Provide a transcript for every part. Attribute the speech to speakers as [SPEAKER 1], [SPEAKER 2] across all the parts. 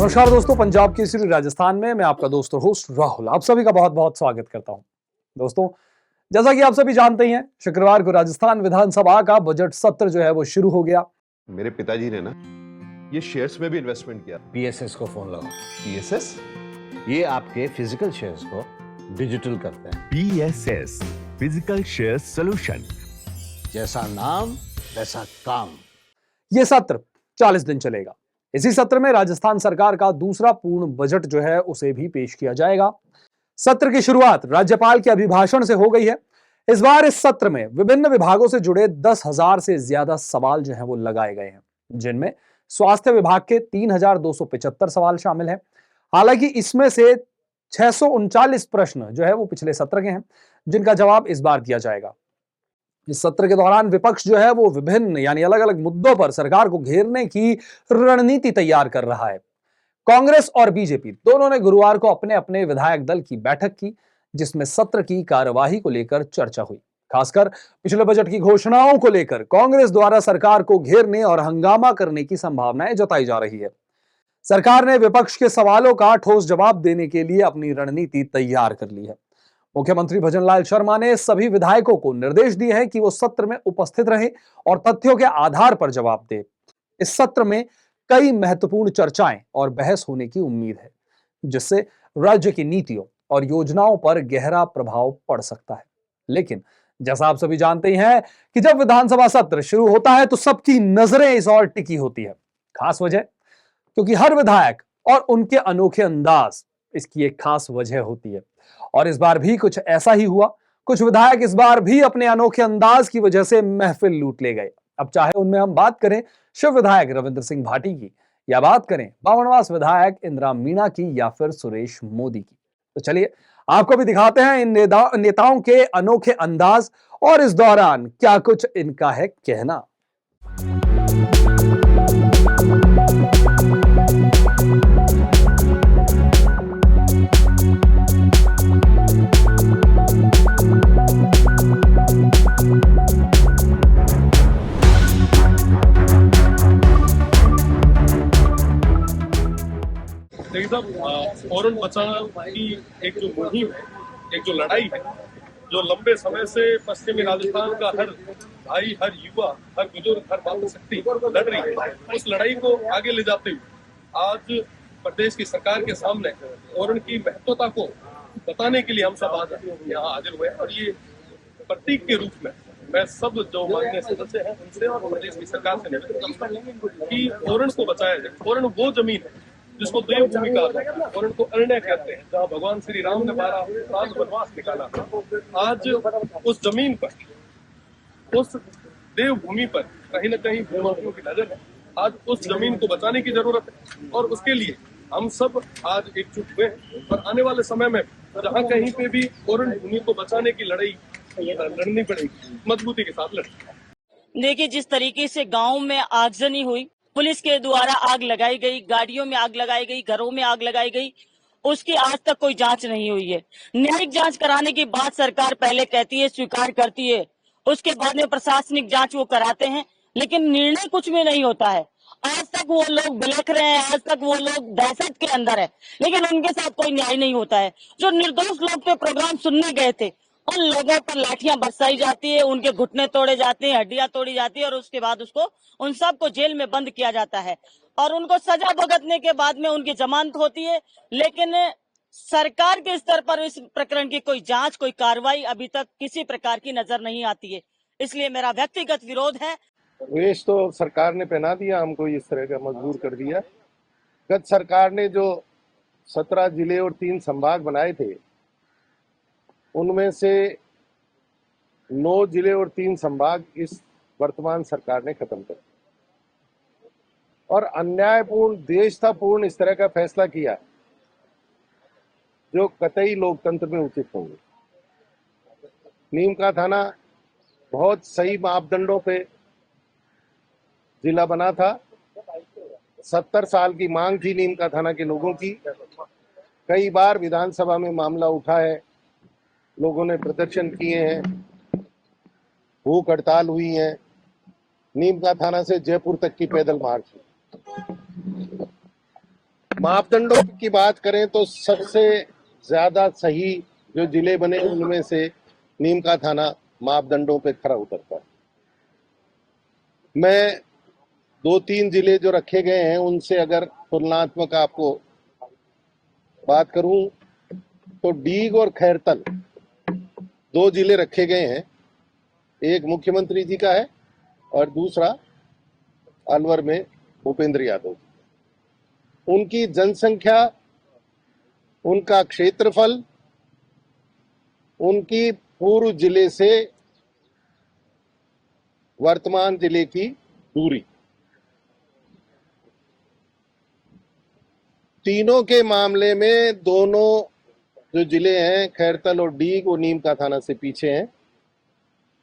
[SPEAKER 1] नमस्कार दोस्तों, पंजाब केसरी राजस्थान में मैं आपका दोस्त और होस्ट राहुल आप सभी का बहुत बहुत स्वागत करता हूं। दोस्तों, जैसा कि आप सभी जानते ही हैं, शुक्रवार को राजस्थान विधानसभा का बजट सत्र जो है वो शुरू हो गया।
[SPEAKER 2] मेरे पिताजी ने ना ये शेयर्स में भी इन्वेस्टमेंट किया।
[SPEAKER 3] पीएसएस को फोन लगाओ।
[SPEAKER 2] पीएसएस?
[SPEAKER 3] ये आपके फिजिकल शेयर्स को डिजिटल करते हैं।
[SPEAKER 4] PSS physical share solution.
[SPEAKER 3] जैसा नाम वैसा काम।
[SPEAKER 1] यह सत्र 40 दिन चलेगा। इसी सत्र में राजस्थान सरकार का दूसरा पूर्ण बजट जो है उसे भी पेश किया जाएगा। सत्र की शुरुआत राज्यपाल के अभिभाषण से हो गई है। इस बार इस सत्र में विभिन्न विभागों से जुड़े 10,000 से ज्यादा सवाल जो है वो लगाए गए हैं, जिनमें स्वास्थ्य विभाग के 3,275 सवाल शामिल हैं। हालांकि इसमें से 639 प्रश्न जो है वो पिछले सत्र के हैं, जिनका जवाब इस बार दिया जाएगा। इस सत्र के दौरान विपक्ष जो है वो विभिन्न यानी अलग अलग मुद्दों पर सरकार को घेरने की रणनीति तैयार कर रहा है। कांग्रेस और बीजेपी दोनों ने गुरुवार को अपने अपने विधायक दल की बैठक की, जिसमें सत्र की कार्यवाही को लेकर चर्चा हुई। खासकर पिछले बजट की घोषणाओं को लेकर कांग्रेस द्वारा सरकार को घेरने और हंगामा करने की संभावनाएं जताई जा रही है। सरकार ने विपक्ष के सवालों का ठोस जवाब देने के लिए अपनी रणनीति तैयार कर ली है। मुख्यमंत्री भजनलाल शर्मा ने सभी विधायकों को निर्देश दिए हैं कि वो सत्र में उपस्थित रहें और तथ्यों के आधार पर जवाब दें। इस सत्र में कई महत्वपूर्ण चर्चाएं और बहस होने की उम्मीद है, जिससे राज्य की नीतियों और योजनाओं पर गहरा प्रभाव पड़ सकता है। लेकिन जैसा आप सभी जानते ही हैं कि जब विधानसभा सत्र शुरू होता है तो सबकी नजरें इस ओर टिकी होती है। खास वजह क्योंकि हर विधायक और उनके अनोखे अंदाज इसकी एक खास वजह होती है, और इस बार भी कुछ ऐसा ही हुआ। कुछ विधायक इस बार भी अपने अनोखे अंदाज की वजह से महफिल लूट ले गए। अब चाहे उनमें हम बात करें शिव विधायक रविंद्र सिंह भाटी की, या बात करें बावनवास विधायक इंदिरा मीणा की, या फिर सुरेश मोदी की, तो चलिए आपको भी दिखाते हैं इन नेताओं के अनोखे अंदाज और इस दौरान क्या कुछ इनका है कहना।
[SPEAKER 5] औरन बचाव की एक जो मुहिम है, एक जो लड़ाई है, जो लंबे समय से पश्चिमी राजस्थान का हर भाई, हर युवा, हर बुजुर्ग, हर मातृशक्ति लड़ रही है, उस लड़ाई को आगे ले जाते हुए आज प्रदेश की सरकार के सामने औरन की महत्वता को बताने के लिए हम सब आज यहाँ हाजिर हुए। और ये प्रतीक के रूप में मैं सब जो माननीय सदस्य हैं उनसे और प्रदेश की सरकार से निवेदन करता हूँ कि औरन को बचाया जाए। औरन वो जमीन है जिसको देवभूमि कहा जाता है, और उनको अरण्य कहते हैं, जहाँ भगवान श्री राम ने 12 साल वनवास निकाला। आज उस जमीन पर, उस देवभूमि पर कहीं न कहीं भूमाफियों की नजर है। आज उस जमीन को बचाने की जरूरत है, और उसके लिए हम सब आज एकजुट हुए हैं। और आने वाले समय में जहाँ कहीं पे भी औरन भूमि को बचाने की लड़ाई लड़नी पड़ेगी, मजबूती के साथ लड़नी।
[SPEAKER 6] देखिए, जिस तरीके से गाँव में आगजनी हुई, पुलिस के द्वारा आग लगाई गई, गाड़ियों में आग लगाई गई, घरों में आग लगाई गई, उसकी आज तक कोई जांच नहीं हुई है। न्यायिक जांच कराने की बात सरकार पहले कहती है, स्वीकार करती है, उसके बाद में प्रशासनिक जांच वो कराते हैं, लेकिन निर्णय कुछ में नहीं होता है। आज तक वो लोग बिलख रहे हैं, आज तक वो लोग दहशत के अंदर है, लेकिन उनके साथ कोई न्याय नहीं होता है। जो निर्दोष लोग थे, प्रोग्राम सुनने गए थे, उन लोगों पर लाठियां बरसाई जाती है, उनके घुटने तोड़े जाते हैं, हड्डियां तोड़ी जाती है, और उसके बाद उन सबको जेल में बंद किया जाता है, और उनको सजा भुगतने के बाद में उनकी जमानत होती है। लेकिन सरकार के स्तर पर इस प्रकरण की कोई जांच, कोई कार्रवाई अभी तक किसी प्रकार की नजर नहीं आती है। इसलिए मेरा व्यक्तिगत विरोध है।
[SPEAKER 7] वेश तो सरकार ने पहना दिया हमको, इस तरह का मजबूर कर दिया। गत सरकार ने जो 17 जिले और 3 संभाग बनाए थे, उनमें से 9 जिले और 3 संभाग इस वर्तमान सरकार ने खत्म कर दिया, और अन्यायपूर्ण, देशतापूर्ण इस तरह का फैसला किया जो कतई लोकतंत्र में उचित होंगे। नीम का थाना बहुत सही मापदंडों पे जिला बना था। 70 साल की मांग थी नीम का थाना के लोगों की। कई बार विधानसभा में मामला उठा है, लोगों ने प्रदर्शन किए हैं, भूख हड़ताल हुई है, नीम का थाना से जयपुर तक की पैदल मार्च हुई। मापदंडों की बात करें तो सबसे ज्यादा सही जो जिले बने उनमें से नीम का थाना मापदंडों पे खरा उतरता है। मैं 2-3 जिले जो रखे गए हैं उनसे अगर तुलनात्मक आपको बात करूं तो डीग और खैरतल 2 जिले रखे गए हैं। एक मुख्यमंत्री जी का है और दूसरा अलवर में भूपेंद्र यादव। उनकी जनसंख्या, उनका क्षेत्रफल, उनकी पूर्व जिले से वर्तमान जिले की दूरी, तीनों के मामले में दोनों जो जिले हैं खैरतल और डीग वो नीम का थाना से पीछे हैं।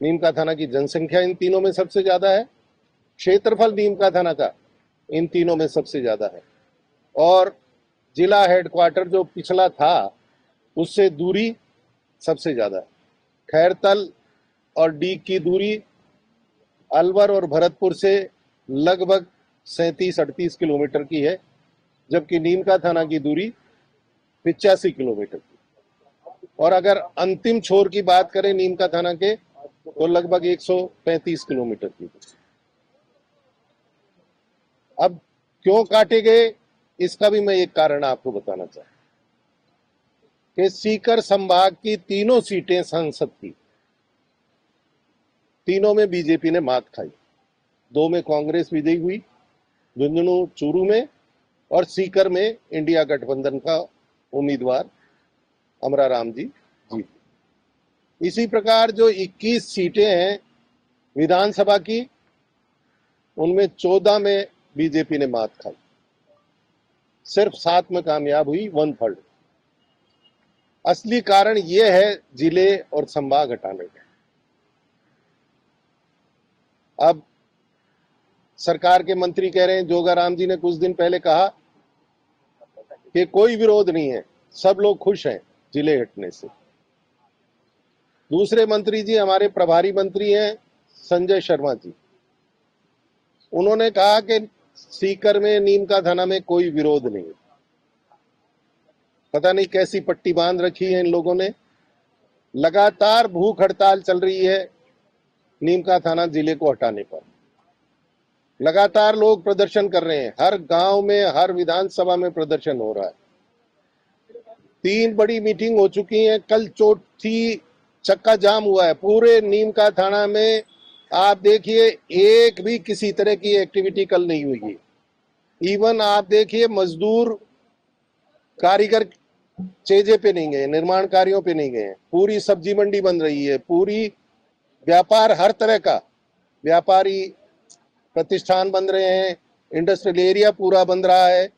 [SPEAKER 7] नीम का थाना की जनसंख्या इन तीनों में सबसे ज्यादा है, क्षेत्रफल नीम का थाना का इन तीनों में सबसे ज्यादा है, और जिला हेडक्वार्टर जो पिछला था उससे दूरी सबसे ज्यादा है। खैरतल और डीग की दूरी अलवर और भरतपुर से लगभग 37-38 किलोमीटर की है, जबकि नीम का थाना की दूरी 85 किलोमीटर की। और अगर अंतिम छोर की बात करें नीम का थाना के तो लगभग 135 किलोमीटर की। अब क्यों काटे गए इसका भी मैं एक कारण आपको बताना चाहता हूं कि सीकर संभाग की तीनों सीटें संसद की, तीनों में बीजेपी ने मात खाई। 2 में कांग्रेस विजयी हुई, झुंझुनू चूरू में, और सीकर में इंडिया गठबंधन का उम्मीदवार अमराराम जी जीत। इसी प्रकार जो 21 सीटें हैं विधानसभा की, उनमें 14 में बीजेपी ने मात खाई, सिर्फ 7 में कामयाब हुई, 1/3। असली कारण यह है जिले और संभाग हटाने का। अब सरकार के मंत्री कह रहे हैं, जोगाराम जी ने कुछ दिन पहले कहा कि कोई विरोध नहीं है, सब लोग खुश हैं जिले हटने से। दूसरे मंत्री जी हमारे प्रभारी मंत्री हैं संजय शर्मा जी, उन्होंने कहा कि सीकर में नीम का थाना में कोई विरोध नहीं। पता नहीं कैसी पट्टी बांध रखी है इन लोगों ने। लगातार भूख हड़ताल चल रही है नीम का थाना जिले को हटाने पर। लगातार लोग प्रदर्शन कर रहे हैं, हर गांव में, हर विधानसभा में प्रदर्शन हो रहा है। 3 बड़ी मीटिंग हो चुकी हैं, कल चौथी चक्का जाम हुआ है पूरे नीम का थाना में। आप देखिए एक भी किसी तरह की एक्टिविटी कल नहीं हुई है। इवन आप देखिए मजदूर, कारीगर चेजे पे नहीं गए, निर्माण कार्यों पे नहीं गए। पूरी सब्जी मंडी बन रही है, पूरी व्यापार, हर तरह का व्यापारी प्रतिष्ठान बन रहे हैं, इंडस्ट्रियल एरिया पूरा बन रहा है।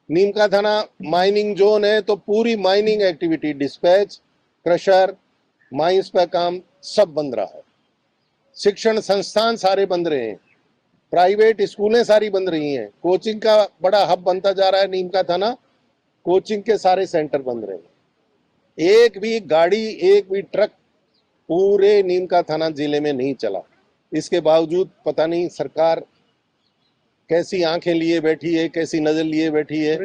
[SPEAKER 7] नीम का थाना माइनिंग जोन है तो पूरी mining activity, dispatch, crusher, mines पर काम सब बन रहा है। शिक्षण संस्थान सारे बंद रहे हैं, प्राइवेट स्कूलें सारी बंद रही हैं, कोचिंग का बड़ा हब बनता जा रहा है नीम का थाना, कोचिंग के सारे सेंटर बंद रहे हैं। एक भी गाड़ी, एक भी ट्रक पूरे नीम का थाना जिले में नहीं चला। इसके बावजूद पता नहीं सरकार कैसी आंखें लिए बैठी है, कैसी नजर लिए बैठी है।